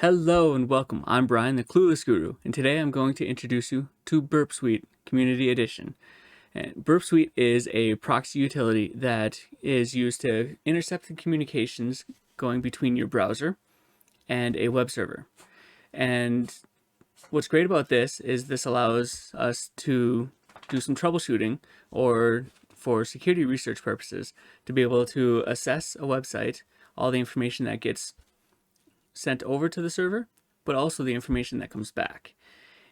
Hello and welcome. I'm Brian, the Clueless Guru, and today I'm going to introduce you to Burp Suite Community Edition. And Burp Suite is a proxy utility that is used to intercept the communications going between your browser and a web server. And what's great about this is this allows us to do some troubleshooting, or for security research purposes, to be able to assess a website, all the information that gets sent over to the server, but also the information that comes back.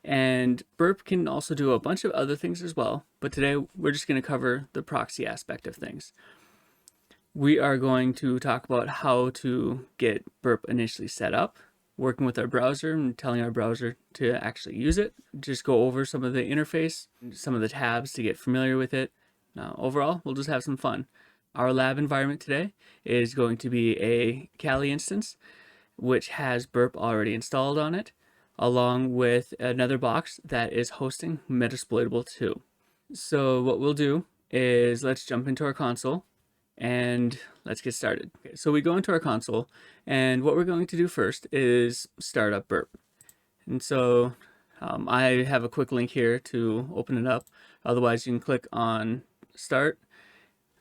And Burp can also do a bunch of other things as well, but today we're just going to cover the proxy aspect of things. We are going to talk about how to get Burp initially set up, working with our browser and telling our browser to actually use it, just go over some of the interface, some of the tabs to get familiar with it. Overall, we'll just have some fun. Our lab environment today is going to be a Kali instance, which has Burp already installed on it, along with another box that is hosting Metasploitable 2. So what we'll do is let's jump into our console and let's get started. Okay, so we go into our console, and what we're going to do first is start up Burp. And so I have a quick link here to open it up. Otherwise, you can click on Start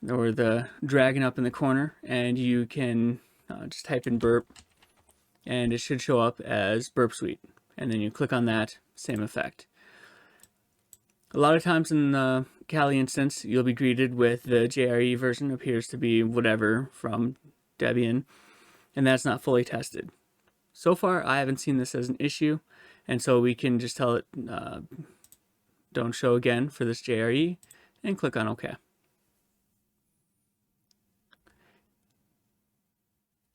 or the dragon up in the corner, and you can just type in Burp, and it should show up as Burp Suite. And then you click on that, same effect. A lot of times in the Kali instance, you'll be greeted with the JRE version appears to be whatever from Debian, and that's not fully tested. So far, I haven't seen this as an issue, and so we can just tell it don't show again for this JRE, and click on OK.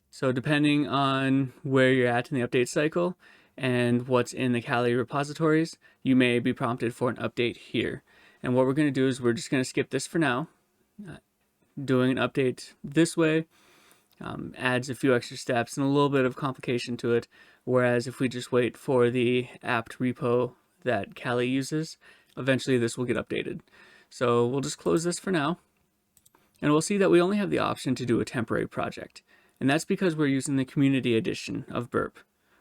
So depending on where you're at in the update cycle and what's in the Kali repositories, you may be prompted for an update here. And what we're going to do is we're just going to skip this for now. Doing an update this way adds a few extra steps and a little bit of complication to it, whereas if we just wait for the apt repo that Kali uses, eventually this will get updated. So we'll just close this for now, and we'll see that we only have the option to do a temporary project. And that's because we're using the Community Edition of Burp.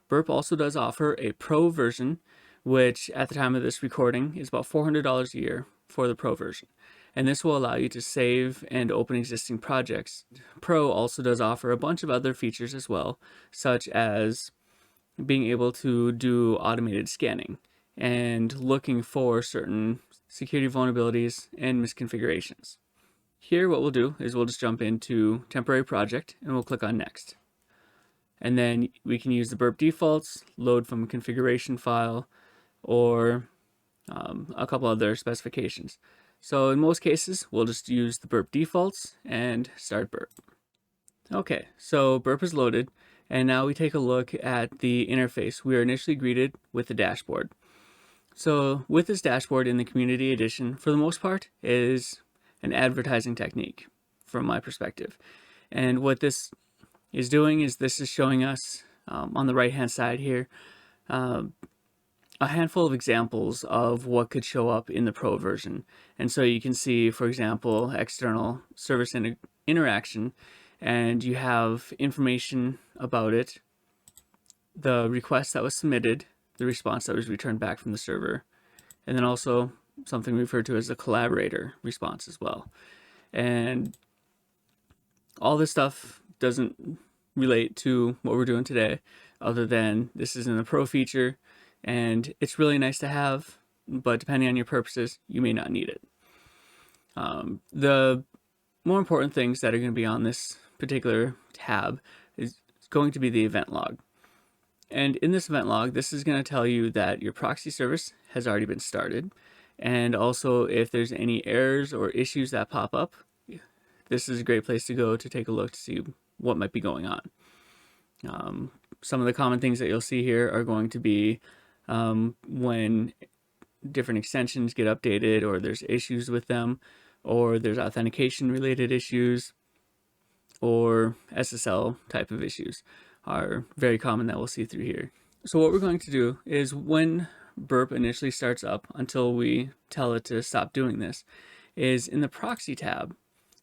Burp also does offer a Pro version, which at the time of this recording is about $400 a year for the Pro version. And this will allow you to save and open existing projects. Pro also does offer a bunch of other features as well, such as being able to do automated scanning and looking for certain security vulnerabilities and misconfigurations. Here, what we'll do is we'll just jump into temporary project and we'll click on next. And then we can use the Burp defaults, load from a configuration file, or a couple other specifications. So in most cases, we'll just use the Burp defaults and start Burp. Okay, so Burp is loaded, and now we take a look at the interface. We are initially greeted with the dashboard. So with this dashboard in the Community Edition, for the most part, is an advertising technique from my perspective. And what this is doing is this is showing us on the right hand side here a handful of examples of what could show up in the Pro version. And so you can see, for example, external service interaction, and you have information about it, the request that was submitted, the response that was returned back from the server, and then also something referred to as a collaborator response as well. And all this stuff doesn't relate to what we're doing today, other than this is in the Pro feature, and it's really nice to have, but depending on your purposes, you may not need it. The more important things that are going to be on this particular tab is going to be the event log. And in this event log, this is going to tell you that your proxy service has already been started. And also, if there's any errors or issues that pop up, this is a great place to go to take a look to see what might be going on. Some of the common things that you'll see here are going to be when different extensions get updated, or there's issues with them, or there's authentication related issues, or SSL type of issues are very common that we'll see through here. So what we're going to do is when Burp initially starts up, until we tell it to stop doing this, is in the Proxy tab,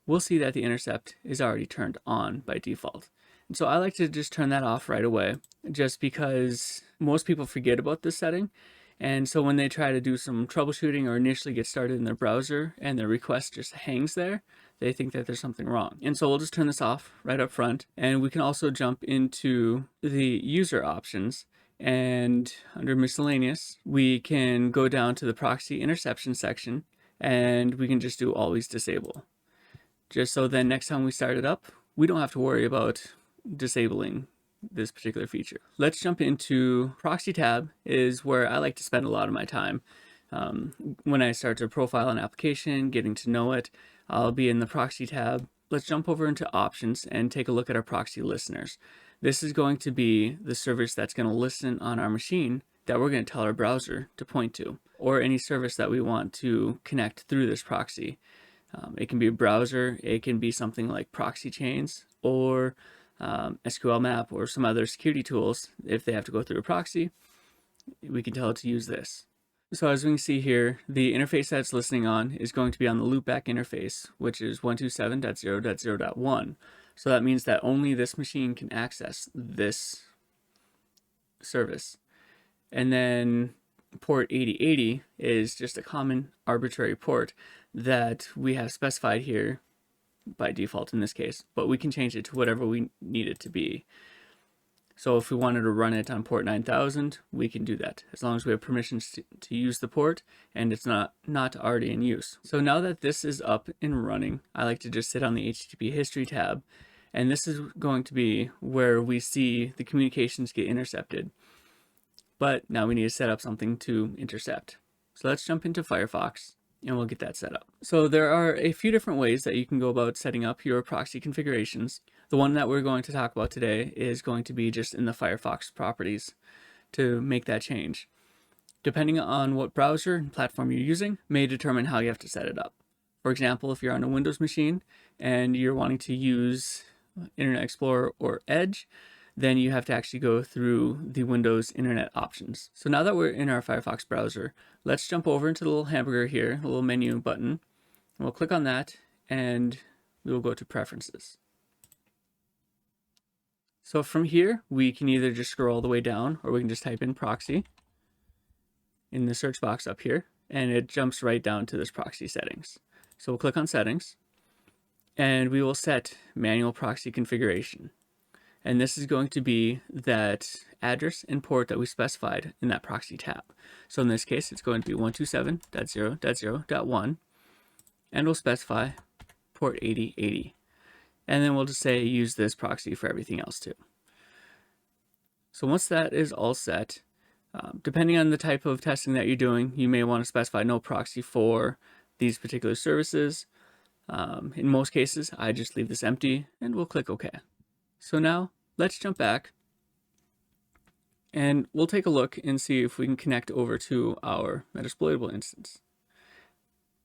we'll see that the Intercept is already turned on by default. And so I like to just turn that off right away, just because most people forget about this setting. And so when they try to do some troubleshooting or initially get started in their browser and their request just hangs there, they think that there's something wrong. And so we'll just turn this off right up front. And we can also jump into the user options. And under miscellaneous, we can go down to the proxy interception section and we can just do always disable. Just so then next time we start it up, we don't have to worry about disabling this particular feature. Let's jump into Proxy Tab is where I like to spend a lot of my time. When I start to profile an application, getting to know it, I'll be in the Proxy Tab. Let's jump over into options and take a look at our proxy listeners. This is going to be the service that's going to listen on our machine that we're going to tell our browser to point to, or any service that we want to connect through this proxy. It can be a browser, it can be something like proxy chains, or SQL map, or some other security tools. If they have to go through a proxy, we can tell it to use this. So as we can see here, the interface that it's listening on is going to be on the loopback interface, which is 127.0.0.1. So that means that only this machine can access this service. And then port 8080 is just a common arbitrary port that we have specified here by default in this case, but we can change it to whatever we need it to be. So if we wanted to run it on port 9000, we can do that as long as we have permissions to use the port and it's not already in use. So now that this is up and running, I like to just sit on the HTTP history tab, and this is going to be where we see the communications get intercepted. But now we need to set up something to intercept. So let's jump into Firefox and we'll get that set up. So there are a few different ways that you can go about setting up your proxy configurations. The one that we're going to talk about today is going to be just in the Firefox properties to make that change. Depending on what browser and platform you're using may determine how you have to set it up. For example, if you're on a Windows machine and you're wanting to use Internet Explorer or Edge, then you have to actually go through the Windows Internet options. So now that we're in our Firefox browser, let's jump over into the little hamburger here, the little menu button. We'll click on that and we will go to Preferences. So from here, we can either just scroll all the way down or we can just type in proxy in the search box up here, and it jumps right down to this proxy settings. So we'll click on Settings and we will set Manual Proxy Configuration. And this is going to be that address and port that we specified in that proxy tab. So in this case, it's going to be 127.0.0.1, and we'll specify port 8080. And then we'll just say use this proxy for everything else too. So once that is all set, depending on the type of testing that you're doing, you may want to specify no proxy for these particular services. In most cases, I just leave this empty and we'll click OK. So now let's jump back and we'll take a look and see if we can connect over to our Metasploitable instance.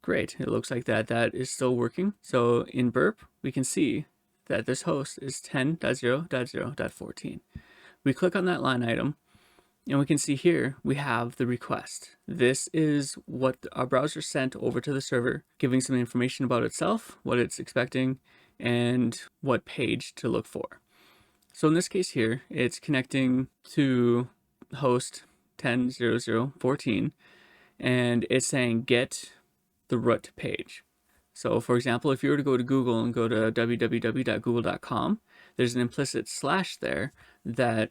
Great, it looks like that is still working. So in Burp, we can see that this host is 10.0.0.14. We click on that line item and we can see here we have the request. This is what our browser sent over to the server, giving some information about itself, what it's expecting, and what page to look for. So in this case here, it's connecting to host 10.0.0.14, and it's saying get the root page. So for example, if you were to go to Google and go to www.google.com, there's an implicit slash there that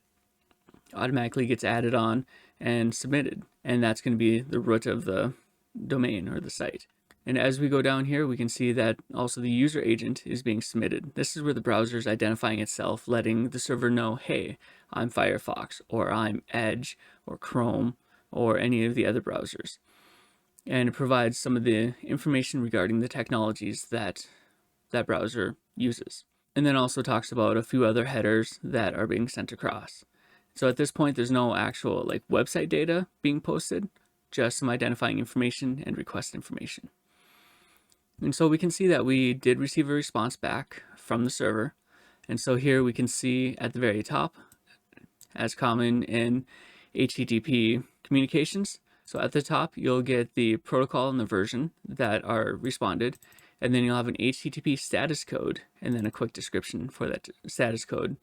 automatically gets added on and submitted, and that's going to be the root of the domain or the site. And as we go down here, we can see that also the user agent is being submitted. This is where the browser is identifying itself, letting the server know, hey, I'm Firefox, or I'm Edge, or Chrome, or any of the other browsers. And it provides some of the information regarding the technologies that that browser uses. And then also talks about a few other headers that are being sent across. So at this point, there's no actual website data being posted, just some identifying information and request information. And so we can see that we did receive a response back from the server. And so here we can see at the very top, as common in HTTP communications. So at the top, you'll get the protocol and the version that are responded. and then you'll have an HTTP status code and then a quick description for that status code.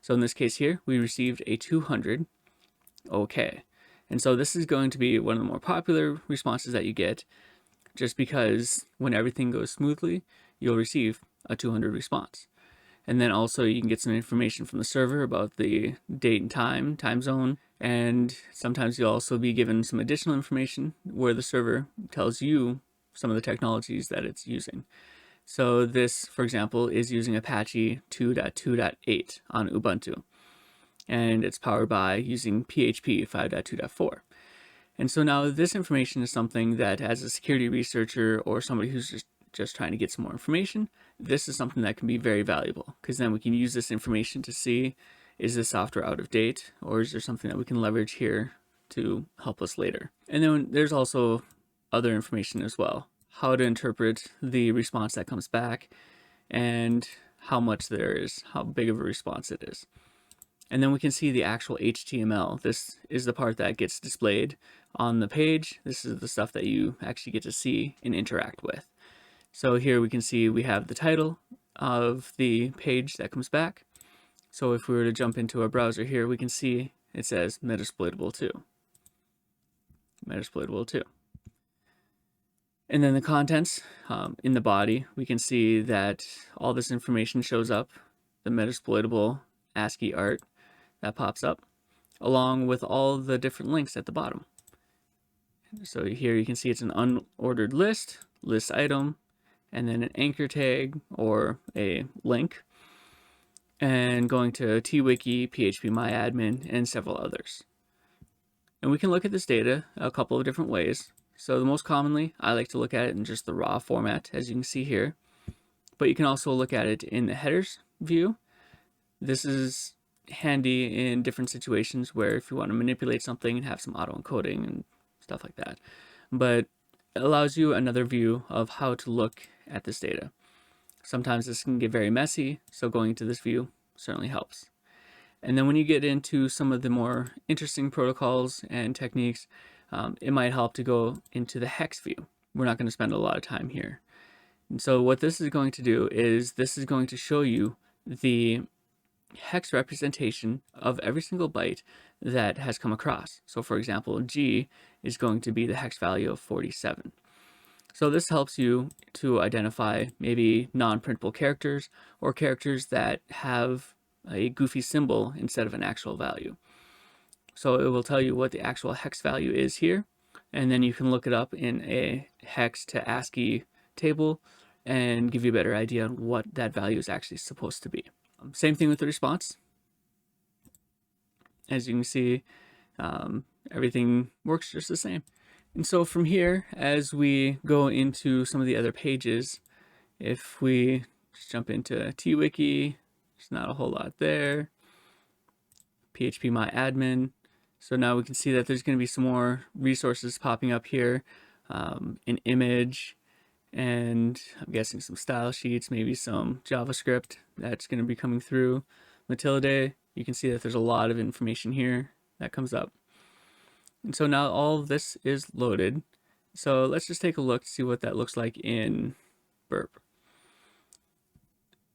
So in this case here, we received a 200 OK. And so this is going to be one of the more popular responses that you get, just because when everything goes smoothly, you'll receive a 200 response. And then also you can get some information from the server about the date and time zone. And sometimes you'll also be given some additional information where the server tells you some of the technologies that it's using. So this, for example, is using Apache 2.2.8 on Ubuntu. And it's powered by using PHP 5.2.4. And so now this information is something that, as a security researcher or somebody who's just trying to get some more information, this is something that can be very valuable, because then we can use this information to see, is this software out of date, or is there something that we can leverage here to help us later? And then there's also other information as well, how to interpret the response that comes back and how much there is, how big of a response it is. And then we can see the actual HTML. This is the part that gets displayed on the page. This is the stuff that you actually get to see and interact with. So here we can see we have the title of the page that comes back. So if we were to jump into a browser here, we can see it says Metasploitable 2. Metasploitable 2. And then the contents in the body, we can see that all this information shows up, the Metasploitable ASCII art that pops up, along with all the different links at the bottom. So here you can see it's an unordered list item, and then an anchor tag or a link, and going to TWiki, PHPMyAdmin, and several others. And we can look at this data a couple of different ways. So the most commonly, I like to look at it in just the raw format, as you can see here. But you can also look at it in the headers view. This is handy in different situations where if you want to manipulate something and have some auto encoding and stuff like that. But it allows you another view of how to look at this data. Sometimes this can get very messy, so going to this view certainly helps. And then when you get into some of the more interesting protocols and techniques, it might help to go into the hex view. We're not going to spend a lot of time here. And so what this is going to do is this is going to show you the hex representation of every single byte that has come across. So for example, G is going to be the hex value of 47. So this helps you to identify maybe non-printable characters or characters that have a goofy symbol instead of an actual value. So it will tell you what the actual hex value is here, and then you can look it up in a hex to ASCII table and give you a better idea on what that value is actually supposed to be. Same thing with the response. As you can see, everything works just the same. And so from here, as we go into some of the other pages, if we just jump into TWiki, there's not a whole lot there. PHPMyAdmin. So now we can see that there's going to be some more resources popping up here, an image, and I'm guessing some style sheets, maybe some JavaScript that's going to be coming through. Matilde, you can see that there's a lot of information here that comes up. And so now all of this is loaded. So let's just take a look to see what that looks like in Burp.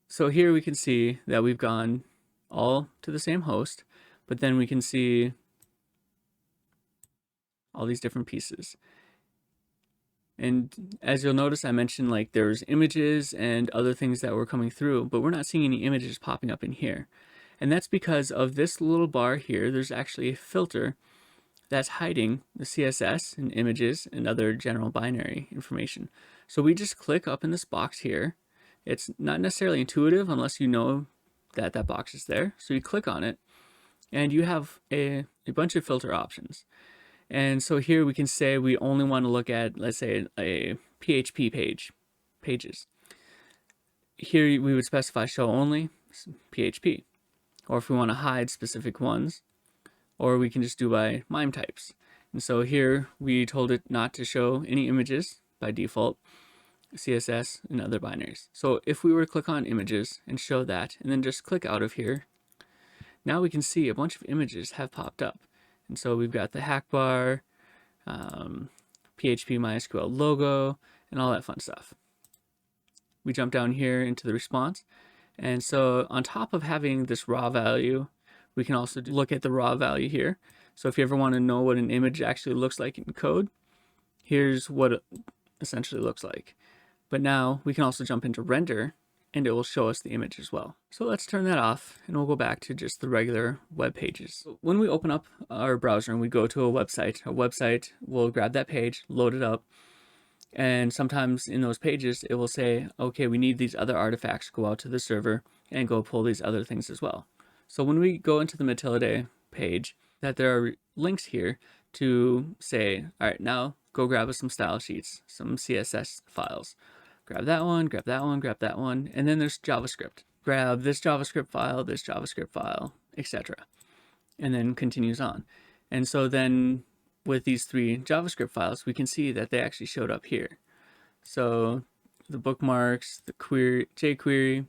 So here we can see that we've gone all to the same host, but then we can see all these different pieces. And as you'll notice, I mentioned like there's images and other things that were coming through, but we're not seeing any images popping up in here. And that's because of this little bar here. There's actually a filter that's hiding the CSS and images and other general binary information. So we just click up in this box here. It's not necessarily intuitive unless you know that that box is there. So you click on it and you have a bunch of filter options. And so here we can say we only want to look at, let's say, a PHP pages. Here we would specify show only PHP. Or if we want to hide specific ones, or we can just do by MIME types. And so here we told it not to show any images by default, CSS and other binaries. So if we were to click on images and show that, and then just click out of here, now we can see a bunch of images have popped up. And so we've got the hack bar, PHP MySQL logo, and all that fun stuff. we jump down here into the response. And so on top of having this raw value, we can also look at the raw value here. So if you ever want to know what an image actually looks like in code, here's what it essentially looks like. But now we can also jump into render and it will show us the image as well. So let's turn that off and we'll go back to just the regular web pages. When we open up our browser and we go to a website will grab that page, load it up, and sometimes in those pages it will say, okay, we need these other artifacts, go out to the server and go pull these other things as well. So when we go into the Matilde page, that there are links here to say, all right, now go grab us some style sheets, some CSS files. Grab that one, grab that one, grab that one, and then there's JavaScript. Grab this JavaScript file, etc. And then continues on. And so then with these 3 JavaScript files, we can see that they actually showed up here. So the bookmarks, the query, jQuery,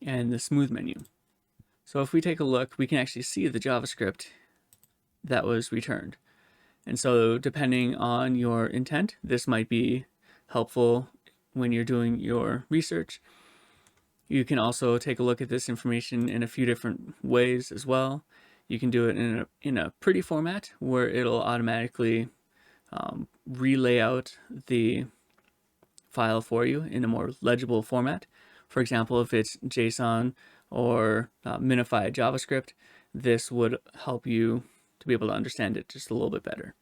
and the smooth menu. So if we take a look, we can actually see the JavaScript that was returned. And so depending on your intent, this might be helpful when you're doing your research. You can also take a look at this information in a few different ways as well. You can do it in a pretty format where it'll automatically relay out the file for you in a more legible format. For example, if it's JSON or minified JavaScript, this would help you to be able to understand it just a little bit better.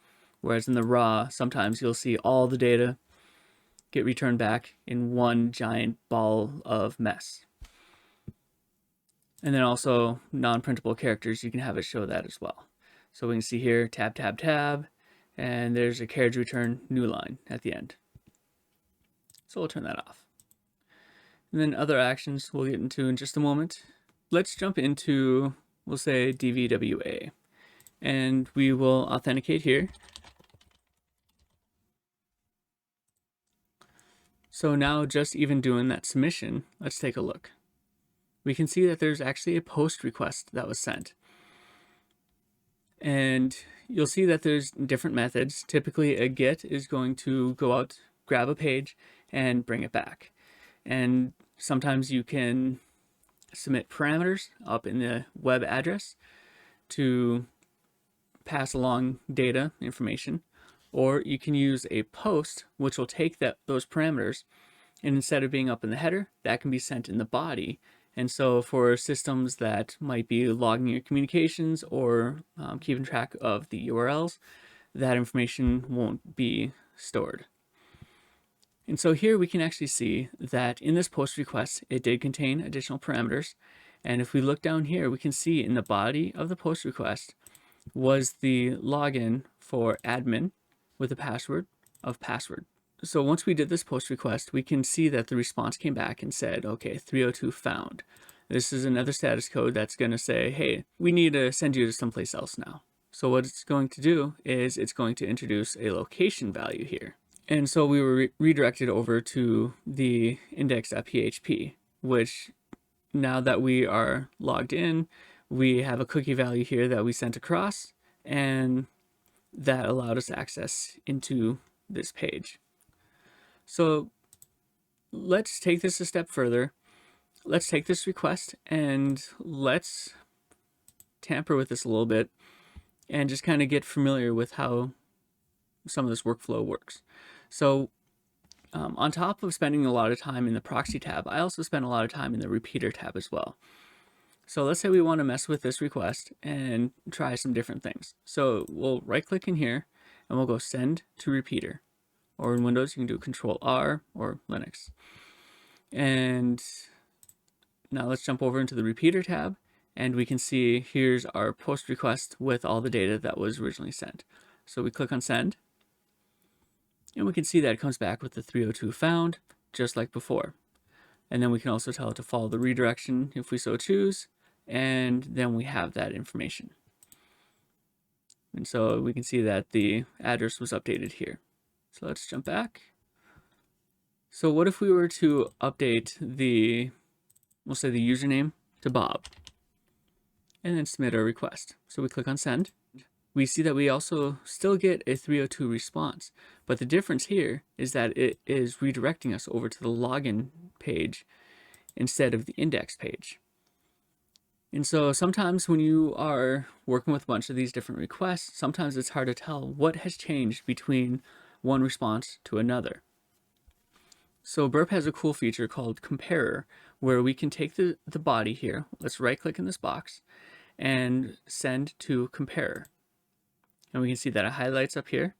Whereas in the raw, sometimes you'll see all the data get returned back in one giant ball of mess. And then also non-printable characters, you can have it show that as well. So we can see here, tab, tab, tab, and there's a carriage return new line at the end. So we'll turn that off. And then other actions we'll get into in just a moment. Let's jump into, we'll say DVWA, and we will authenticate here. So now just even doing that submission, let's take a look. We can see that there's actually a post request that was sent. And you'll see that there's different methods. Typically a GET is going to go out, grab a page, and bring it back. And sometimes you can submit parameters up in the web address to pass along data information. Or you can use a post, which will take those parameters, and instead of being up in the header, that can be sent in the body. And so for systems that might be logging your communications or keeping track of the URLs, that information won't be stored. And so here we can actually see that in this post request, it did contain additional parameters. And if we look down here, we can see in the body of the post request was the login for admin with a password of password. So once we did this post request, we can see that the response came back and said, okay, 302 found. This is another status code that's going to say, hey, we need to send you to someplace else now. So what it's going to do is it's going to introduce a location value here. And so we were redirected over to the index.php, which now that we are logged in, we have a cookie value here that we sent across, and that allowed us access into this page. So let's take this a step further. Let's take this request and let's tamper with this a little bit and just kind of get familiar with how some of this workflow works. So on top of spending a lot of time in the Proxy tab, I also spend a lot of time in the Repeater tab as well. So let's say we want to mess with this request and try some different things. So we'll right click in here and we'll go send to repeater. Or in Windows, you can do Control R, or Linux. And now let's jump over into the Repeater tab and we can see here's our post request with all the data that was originally sent. So we click on send and we can see that it comes back with the 302 found, just like before. And then we can also tell it to follow the redirection if we so choose, and then we have that information. And so we can see that the address was updated here. So let's jump back. So what if we were to update the, we'll say the username to Bob, and then submit our request. So we click on send. we see that we also still get a 302 response, but the difference here is that it is redirecting us over to the login page instead of the index page. And so sometimes when you are working with a bunch of these different requests, sometimes it's hard to tell what has changed between one response to another. So Burp has a cool feature called Comparer, where we can take the body here, let's right click in this box, and send to Comparer. And we can see that it highlights up here,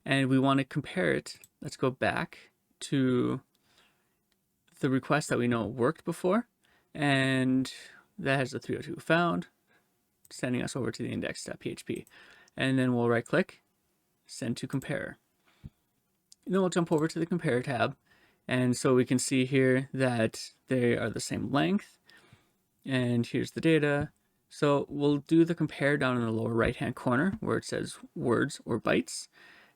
and we want to compare it. Let's go back to the request that we know worked before, and that has the 302 found, sending us over to the index.php. And then we'll right click, send to Comparer. And then we'll jump over to the Compare tab. And so we can see here that they are the same length. And here's the data. So we'll do the compare down in the lower right hand corner where it says words or bytes.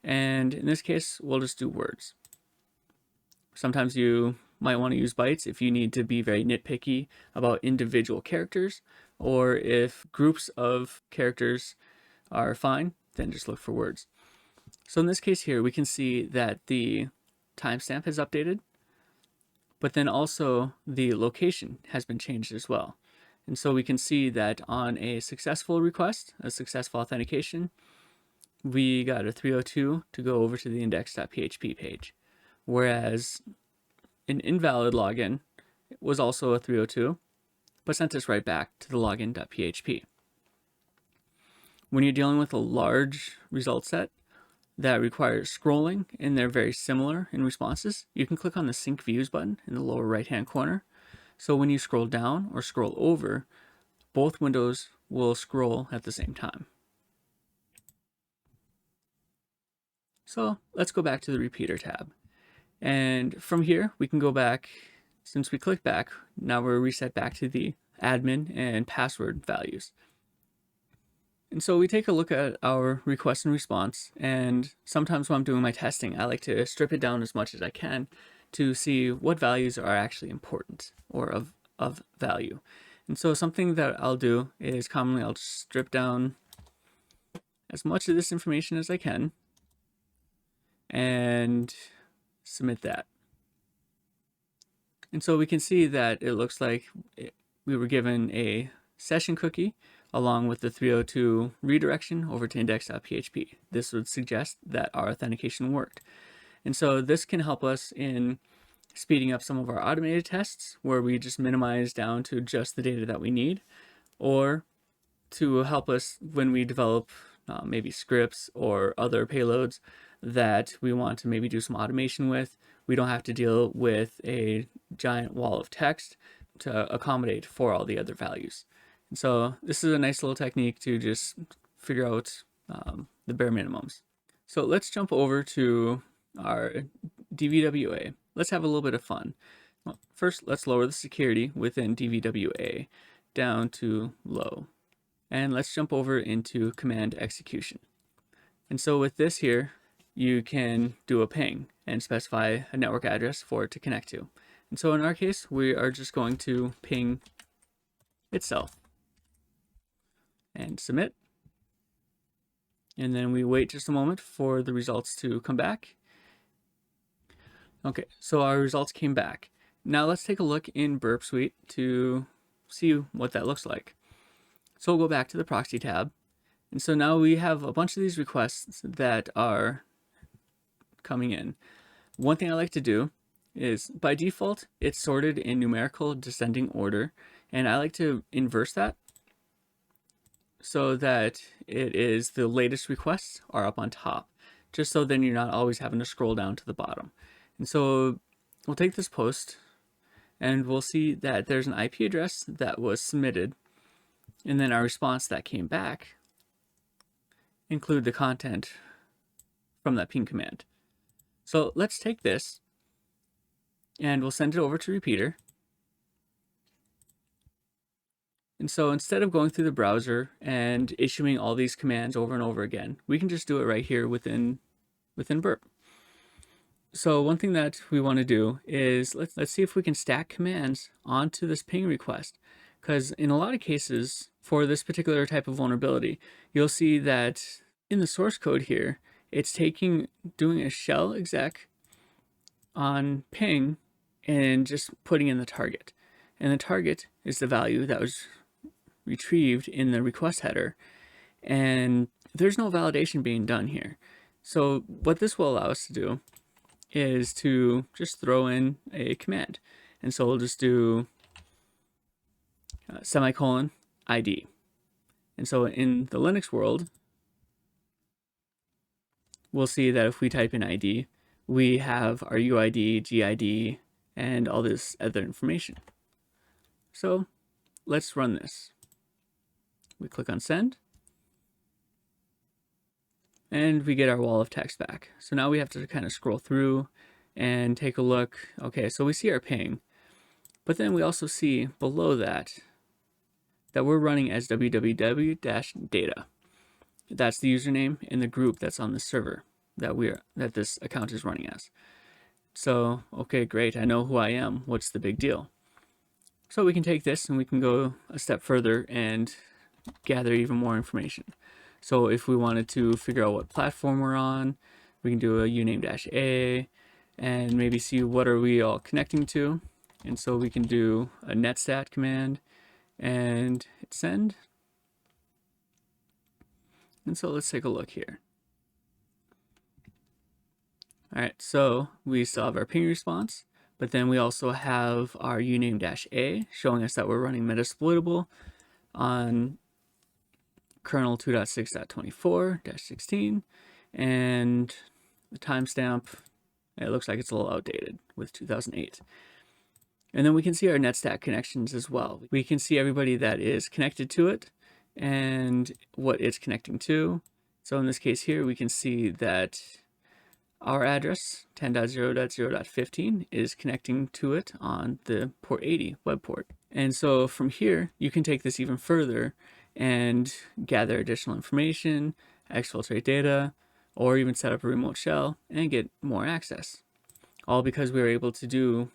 And in this case, we'll just do words. Sometimes you might want to use bytes if you need to be very nitpicky about individual characters, or if groups of characters are fine, then just look for words. So in this case here, we can see that the timestamp has updated, but then also the location has been changed as well. And so we can see that on a successful request, a successful authentication, we got a 302 to go over to the index.php page. Whereas an invalid login was also a 302, but sent us right back to the login.php. When you're dealing with a large result set that requires scrolling and they're very similar in responses, you can click on the Sync Views button in the lower right hand corner. So when you scroll down or scroll over, both windows will scroll at the same time. So let's go back to the Repeater tab. And from here, we can go back, since we clicked back, now we're reset back to the admin and password values. And so we take a look at our request and response, and sometimes when I'm doing my testing, I like to strip it down as much as I can to see what values are actually important or of value. And so something that I'll do is commonly I'll just strip down as much of this information as I can and submit that. And so we can see that it looks like we were given a session cookie along with the 302 redirection over to index.php. This would suggest that our authentication worked. And so this can help us in speeding up some of our automated tests where we just minimize down to just the data that we need, or to help us when we develop maybe scripts or other payloads that we want to maybe do some automation with. We don't have to deal with a giant wall of text to accommodate for all the other values. And so this is a nice little technique to just figure out the bare minimums. So let's jump over to our DVWA. Let's have a little bit of fun. Well, first, let's lower the security within DVWA down to low. And let's jump over into command execution. And so with this here, you can do a ping and specify a network address for it to connect to. And so in our case, we are just going to ping itself and submit. And then we wait just a moment for the results to come back. Okay, so our results came back. Now let's take a look in Burp Suite to see what that looks like. So we'll go back to the Proxy tab. And so now we have a bunch of these requests that are coming in. One thing I like to do is, by default, it's sorted in numerical descending order. And I like to inverse that so that it is the latest requests are up on top, just so then you're not always having to scroll down to the bottom. And so we'll take this post and we'll see that there's an IP address that was submitted, and then our response that came back include the content from that ping command. So let's take this and we'll send it over to Repeater. And so instead of going through the browser and issuing all these commands over and over again, we can just do it right here within Burp. So one thing that we want to do is let's see if we can stack commands onto this ping request, because in a lot of cases for this particular type of vulnerability, you'll see that in the source code here, it's doing a shell exec on ping and just putting in the target. And the target is the value that was retrieved in the request header. And there's no validation being done here. So what this will allow us to do is to just throw in a command. And so we'll just do semicolon ID. And so in the Linux world, we'll see that if we type in ID, we have our UID, GID, and all this other information. So let's run this. We click on send, and we get our wall of text back. So now we have to kind of scroll through and take a look. Okay, so we see our ping, but then we also see below that we're running as www-data. That's the username in the group that's on the server that this account is running as. So, okay, great, I know who I am. What's the big deal? So we can take this and we can go a step further and gather even more information. So if we wanted to figure out what platform we're on, we can do a uname-a and maybe see what are we all connecting to. And so we can do a netstat command and hit send. And so let's take a look here. All right, so we still have our ping response, but then we also have our uname-a showing us that we're running Metasploitable on kernel 2.6.24-16, and the timestamp, it looks like it's a little outdated with 2008. And then we can see our netstat connections as well. We can see everybody that is connected to it and what it's connecting to. So in this case here, we can see that our address 10.0.0.15 is connecting to it on the port 80 web port. And so from here, you can take this even further and gather additional information, exfiltrate data, or even set up a remote shell and get more access. All because we were able to do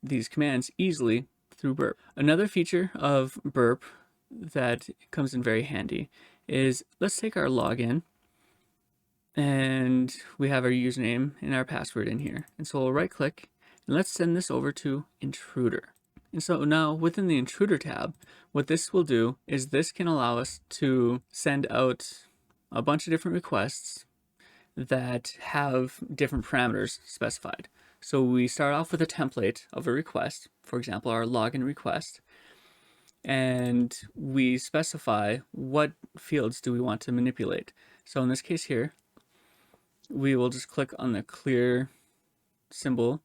these commands easily through Burp. Another feature of Burp that comes in very handy is, let's take our login, and we have our username and our password in here. And so we'll right click and let's send this over to Intruder. And so now within the Intruder tab, what this will do is this can allow us to send out a bunch of different requests that have different parameters specified. So we start off with a template of a request, for example, our login request, and we specify what fields do we want to manipulate. So in this case here, we will just click on the clear symbol,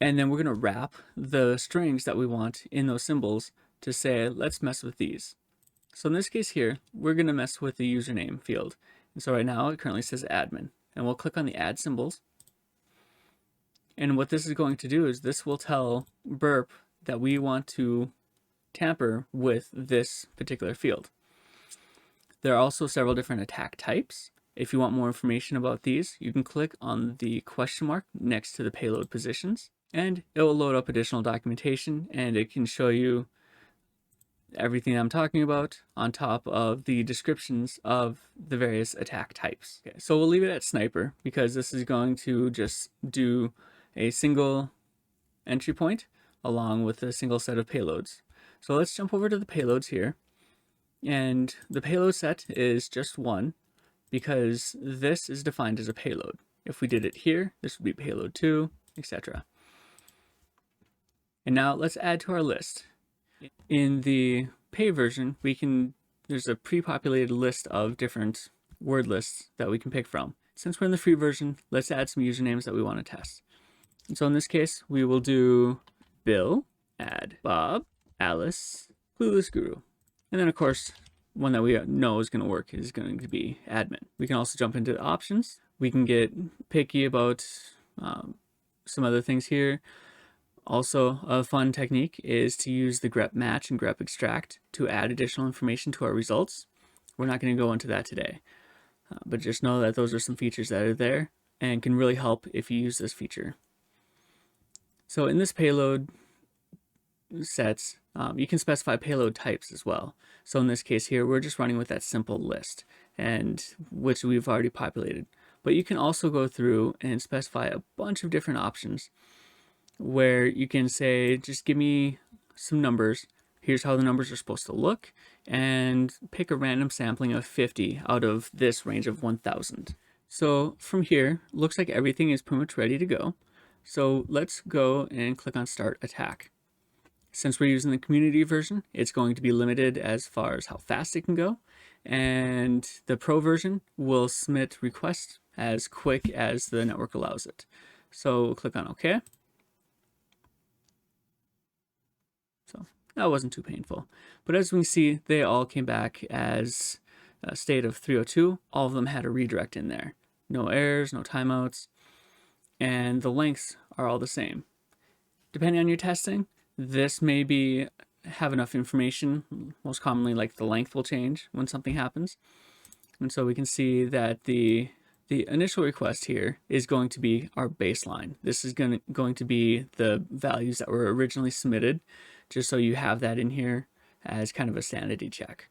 and then we're going to wrap the strings that we want in those symbols to say, let's mess with these. So in this case here, we're going to mess with the username field. And so right now it currently says admin, and we'll click on the add symbols. And what this is going to do is this will tell Burp that we want to tamper with this particular field. There are also several different attack types. If you want more information about these, you can click on the question mark next to the payload positions, and it will load up additional documentation, and it can show you everything I'm talking about on top of the descriptions of the various attack types. Okay, so we'll leave it at sniper because this is going to just do a single entry point along with a single set of payloads. So let's jump over to the payloads here, and the payload set is just one because this is defined as a payload. If we did it here, this would be payload 2, etc. And now let's add to our list. In the pay version, there's a pre-populated list of different word lists that we can pick from. Since we're in the free version, let's add some usernames that we want to test. And so in this case, we will do Bill, add Bob, Alice, Clueless Guru. And then of course, one that we know is going to work is going to be admin. We can also jump into the options. We can get picky about some other things here. Also, a fun technique is to use the grep match and grep extract to add additional information to our results. We're not going to go into that today, but just know that those are some features that are there and can really help if you use this feature. So in this payload sets, You can specify payload types as well. So in this case here, we're just running with that simple list, and which we've already populated. But you can also go through and specify a bunch of different options where you can say, just give me some numbers. Here's how the numbers are supposed to look, and pick a random sampling of 50 out of this range of 1000. So from here, looks like everything is pretty much ready to go. So let's go and click on Start Attack. Since we're using the community version, it's going to be limited as far as how fast it can go. And the pro version will submit requests as quick as the network allows it. So we'll click on OK. So that wasn't too painful. But as we can see, they all came back as a state of 302. All of them had a redirect in there. No errors, no timeouts, and the lengths are all the same. Depending on your testing, this may have enough information. Most commonly, like the length will change when something happens. And so we can see that the initial request here is going to be our baseline. This is going to be the values that were originally submitted, just so you have that in here as kind of a sanity check.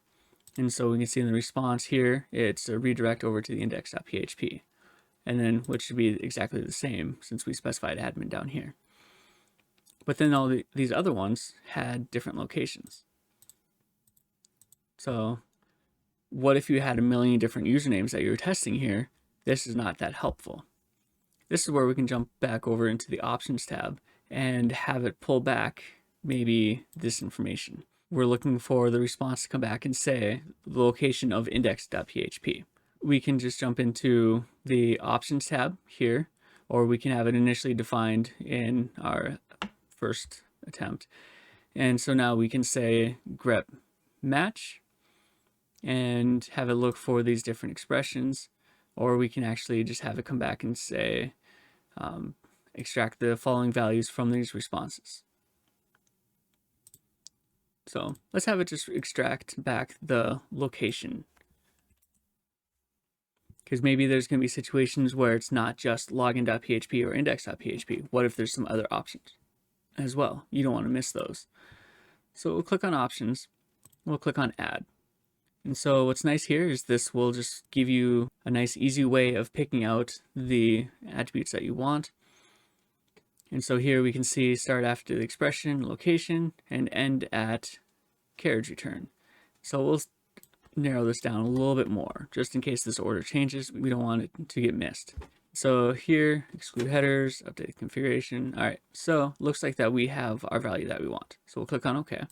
And so we can see in the response here, it's a redirect over to the index.php. And then, which should be exactly the same since we specified admin down here. But then all these other ones had different locations. So what if you had a million different usernames that you were testing here? This is not that helpful. This is where we can jump back over into the Options tab and have it pull back maybe this information. We're looking for the response to come back and say the location of index.php. We can just jump into the Options tab here, or we can have it initially defined in our first attempt. And so now we can say grep match and have it look for these different expressions, or we can actually just have it come back and say extract the following values from these responses. So let's have it just extract back the location, because maybe there's going to be situations where it's not just login.php or index.php. What if there's some other options as well? You don't want to miss those. So we'll click on Options. We'll click on Add. And so what's nice here is this will just give you a nice easy way of picking out the attributes that you want. And so here we can see start after the expression, location, and end at carriage return. So we'll narrow this down a little bit more, just in case this order changes. We don't want it to get missed. So here, exclude headers, update configuration. All right, so looks like that we have our value that we want. So we'll click on OK.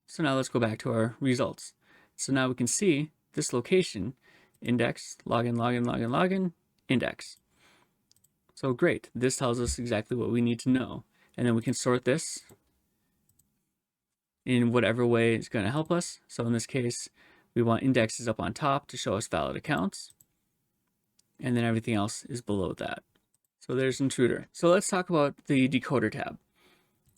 So now let's go back to our results. So now we can see this location, index, login, login, login, login, index. So great, this tells us exactly what we need to know. And then we can sort this in whatever way is going to help us. So in this case, we want indexes up on top to show us valid accounts. And then everything else is below that. So there's Intruder. So let's talk about the Decoder tab.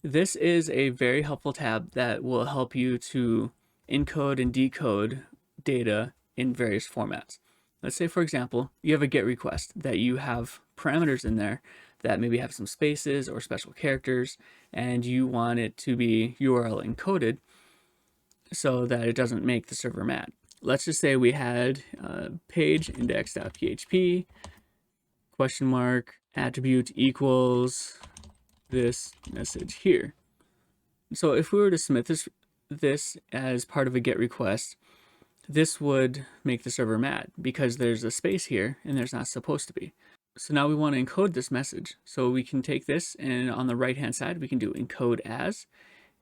This is a very helpful tab that will help you to encode and decode data in various formats. Let's say, for example, you have a GET request that you have parameters in there that maybe have some spaces or special characters, and you want it to be URL encoded so that it doesn't make the server mad. Let's just say we had page index.php question mark attribute equals this message here. So if we were to submit this as part of a GET request, this would make the server mad because there's a space here and there's not supposed to be. So now we want to encode this message. So we can take this, and on the right hand side we can do encode as,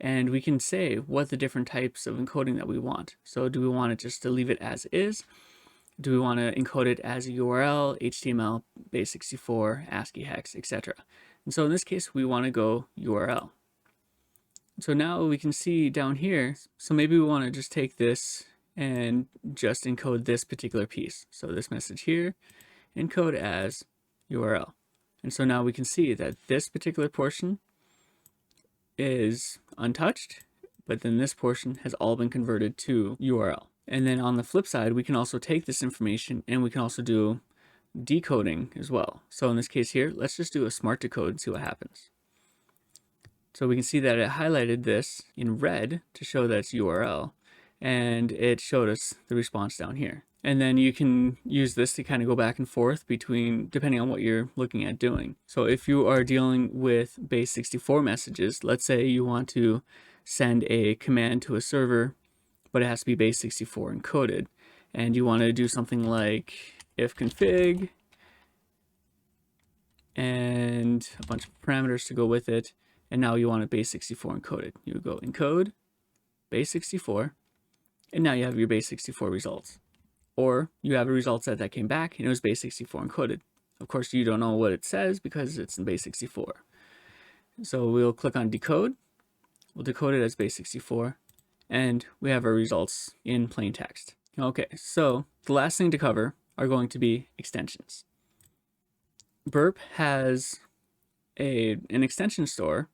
and we can say what the different types of encoding that we want. So do we want it just to leave it as is? Do we want to encode it as a URL, HTML, base64, ASCII hex, etc.? And so in this case, we want to go URL. So now we can see down here, so maybe we want to just take this and just encode this particular piece. So this message here, encode as URL. And so now we can see that this particular portion is untouched, but then this portion has all been converted to URL. And then on the flip side, we can also take this information and we can also do decoding as well. So in this case here, let's just do a smart decode and see what happens. So we can see that it highlighted this in red to show that it's URL, and it showed us the response down here. And then you can use this to kind of go back and forth between, depending on what you're looking at doing. So if you are dealing with base 64 messages, let's say you want to send a command to a server, but it has to be base 64 encoded, and you want to do something like if config and a bunch of parameters to go with it, and now you want it base 64 encoded. You would go encode base 64, and now you have your base 64 results. Or you have a result set that came back and it was base 64 encoded. Of course, you don't know what it says because it's in base 64. So we'll click on decode. We'll decode it as base 64, and we have our results in plain text. Okay, so the last thing to cover are going to be extensions. Burp has an extension store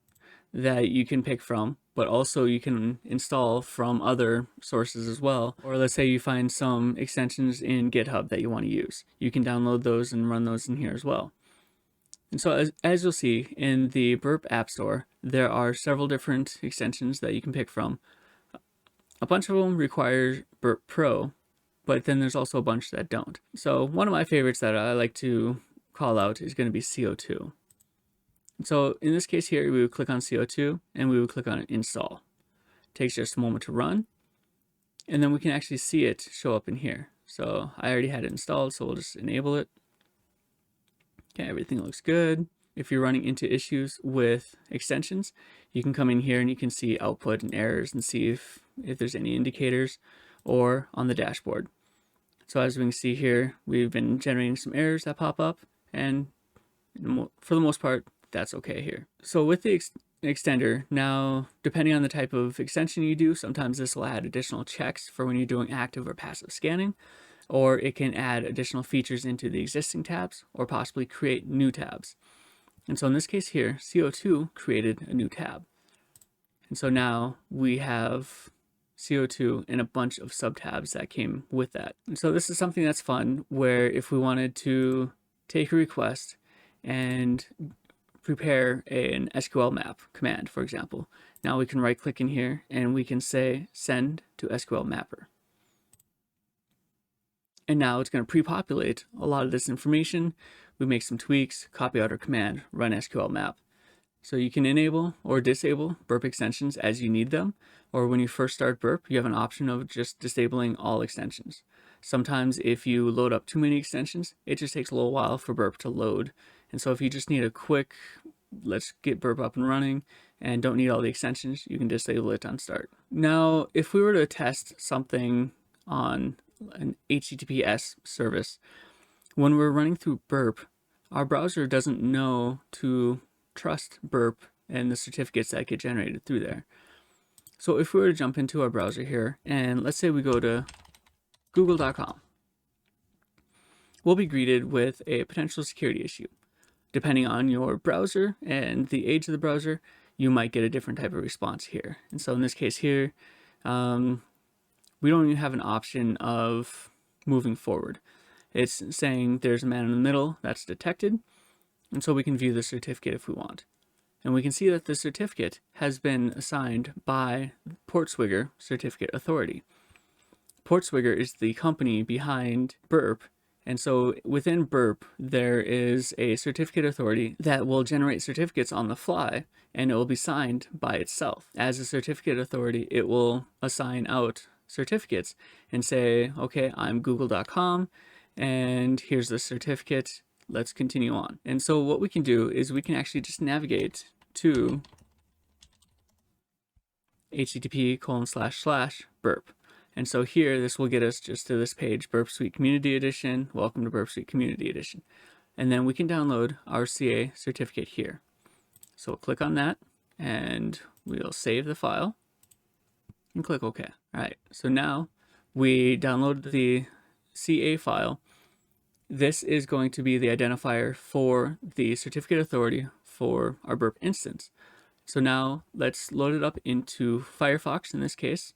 that you can pick from, but also you can install from other sources as well. Or let's say you find some extensions in GitHub that you want to use. You can download those and run those in here as well. And so as you'll see in the Burp App Store, there are several different extensions that you can pick from. A bunch of them require Burp Pro, but then there's also a bunch that don't. So one of my favorites that I like to call out is going to be CO2. So in this case here, we would click on CO2 and we would click on install. It takes just a moment to run, and then we can actually see it show up in here. So I already had it installed, so we'll just enable it. Okay, everything looks good. If you're running into issues with extensions, you can come in here and you can see output and errors and see if there's any indicators, or on the dashboard. So as we can see here, we've been generating some errors that pop up, and for the most part, that's okay here. So with the extender, now depending on the type of extension you do, sometimes this will add additional checks for when you're doing active or passive scanning, or it can add additional features into the existing tabs, or possibly create new tabs. And so in this case here, CO2 created a new tab. And so now we have CO2 and a bunch of subtabs that came with that. And so this is something that's fun, where if we wanted to take a request and prepare an SQL map command, for example, now we can right click in here and we can say send to SQL mapper. And now it's going to pre-populate a lot of this information. We make some tweaks, copy out our command, run SQL map. So you can enable or disable Burp extensions as you need them, or when you first start Burp, you have an option of just disabling all extensions. Sometimes if you load up too many extensions, it just takes a little while for Burp to load. And so if you just need a quick, let's get Burp up and running, and don't need all the extensions, you can disable it on start. Now, if we were to test something on an HTTPS service, when we're running through Burp, our browser doesn't know to trust Burp and the certificates that get generated through there. So if we were to jump into our browser here, and let's say we go to google.com, we'll be greeted with a potential security issue. Depending on your browser and the age of the browser, you might get a different type of response here. And so in this case here, we don't even have an option of moving forward. It's saying there's a man in the middle that's detected, and so we can view the certificate if we want. And we can see that the certificate has been assigned by Portswigger Certificate Authority. Portswigger is the company behind Burp, and so within Burp, there is a certificate authority that will generate certificates on the fly, and it will be signed by itself. As a certificate authority, it will assign out certificates and say, okay, I'm google.com, and here's the certificate. Let's continue on. And so what we can do is we can actually just navigate to http://burp. And so here, this will get us just to this page, Burp Suite Community Edition. Welcome to Burp Suite Community Edition. And then we can download our CA certificate here. So we'll click on that and we'll save the file and click OK. All right, so now we download the CA file. This is going to be the identifier for the certificate authority for our Burp instance. So now let's load it up into Firefox in this case.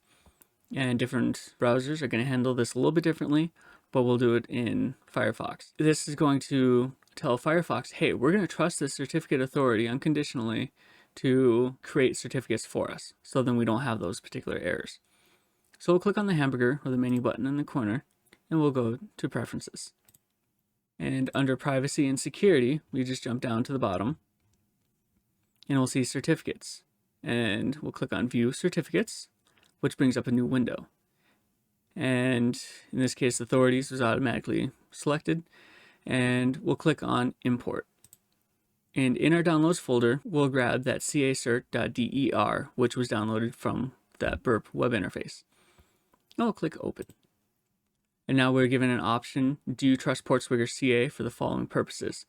And different browsers are going to handle this a little bit differently, but we'll do it in Firefox. This is going to tell Firefox, hey, we're going to trust this certificate authority unconditionally to create certificates for us, so then we don't have those particular errors. So we'll click on the hamburger or the menu button in the corner, and we'll go to Preferences. And under Privacy and Security, we just jump down to the bottom, and we'll see Certificates. And we'll click on View Certificates, which brings up a new window. And in this case, Authorities was automatically selected, and we'll click on Import. And in our Downloads folder, we'll grab that cacert.der, which was downloaded from that Burp web interface. I'll click Open. And now we're given an option, do you trust Portswigger CA for the following purposes?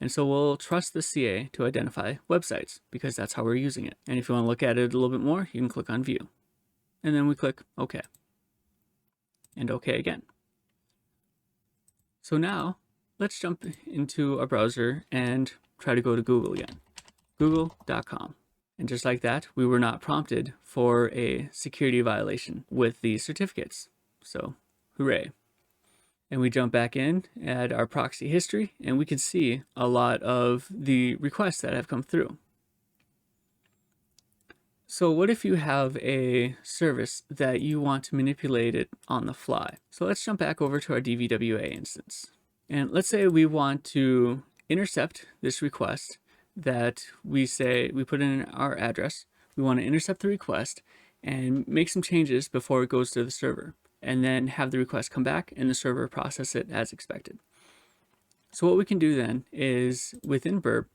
And so we'll trust the CA to identify websites, because that's how we're using it. And if you want to look at it a little bit more, you can click on View. And then we click OK. And OK again. So now, let's jump into our browser and try to go to Google again. Google.com. And just like that, we were not prompted for a security violation with these certificates. So, hooray. And we jump back in, add our proxy history, and we can see a lot of the requests that have come through. So what if you have a service that you want to manipulate it on the fly? So let's jump back over to our DVWA instance. And let's say we want to intercept this request that we put in our address. We want to intercept the request and make some changes before it goes to the server, and then have the request come back and the server process it as expected. So what we can do then is within Burp,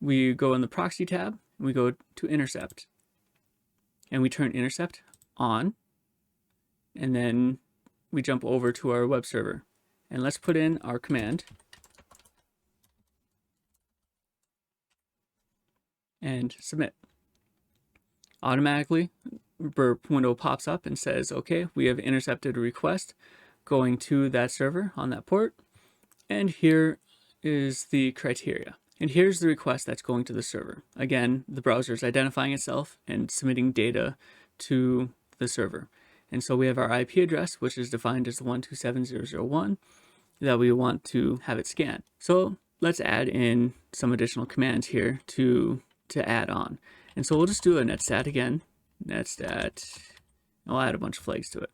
we go in the Proxy tab, and we go to Intercept, and we turn Intercept on, and then we jump over to our web server. And let's put in our command and submit. Automatically, Burp window pops up and says, okay, we have intercepted a request going to that server on that port. And here is the criteria. And here's the request that's going to the server. Again, the browser is identifying itself and submitting data to the server. And so we have our IP address, which is defined as the 127.0.0.1 that we want to have it scan. So let's add in some additional commands here to add on. And so we'll just do a netstat again. Netstat, I'll add a bunch of flags to it.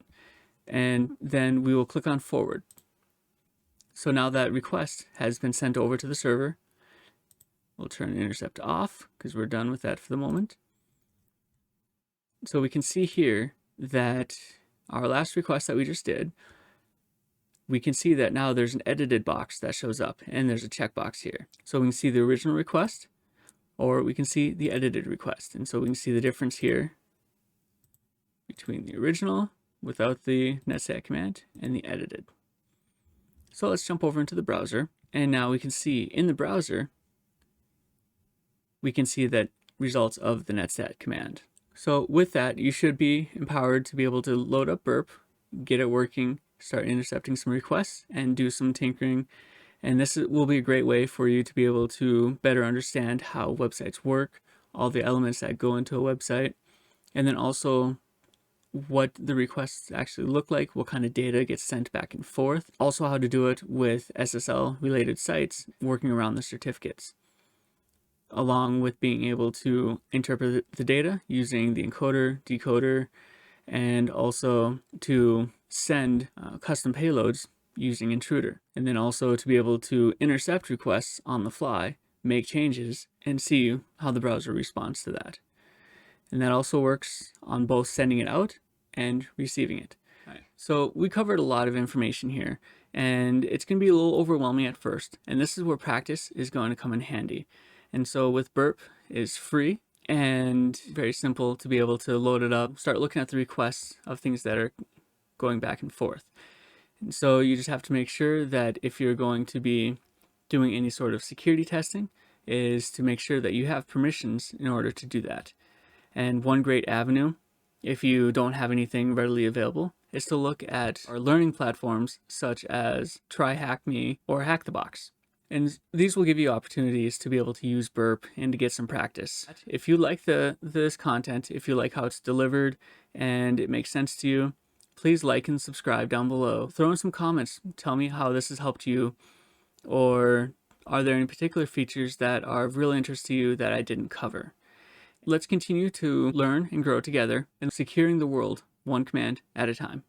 And then we will click on forward. So now that request has been sent over to the server. We'll turn intercept off because we're done with that for the moment. So we can see here that our last request that we just did, we can see that now there's an edited box that shows up, and there's a checkbox here. So we can see the original request, or we can see the edited request. And so we can see the difference here between the original without the netstat command and the edited. So let's jump over into the browser, and now we can see in the browser, we can see that results of the netstat command. So with that, you should be empowered to be able to load up Burp, get it working, start intercepting some requests, and do some tinkering. And this will be a great way for you to be able to better understand how websites work, all the elements that go into a website, and then also what the requests actually look like, what kind of data gets sent back and forth. Also how to do it with SSL related sites, working around the certificates, along with being able to interpret the data using the encoder, decoder, and also to send custom payloads using Intruder. And then also to be able to intercept requests on the fly, make changes, and see how the browser responds to that. And that also works on both sending it out and receiving it. Right. So we covered a lot of information here, and it's going to be a little overwhelming at first. And this is where practice is going to come in handy. And so with Burp, it's free and very simple to be able to load it up, start looking at the requests of things that are going back and forth. And so you just have to make sure that if you're going to be doing any sort of security testing, is to make sure that you have permissions in order to do that. And one great avenue, if you don't have anything readily available, is to look at our learning platforms such as TryHackMe or HackTheBox. And these will give you opportunities to be able to use Burp and to get some practice. If you like this content, if you like how it's delivered and it makes sense to you, please like and subscribe down below. Throw in some comments. Tell me how this has helped you, or Are there any particular features that are of real interest to you that I didn't cover? Let's continue to learn and grow together in securing the world one command at a time.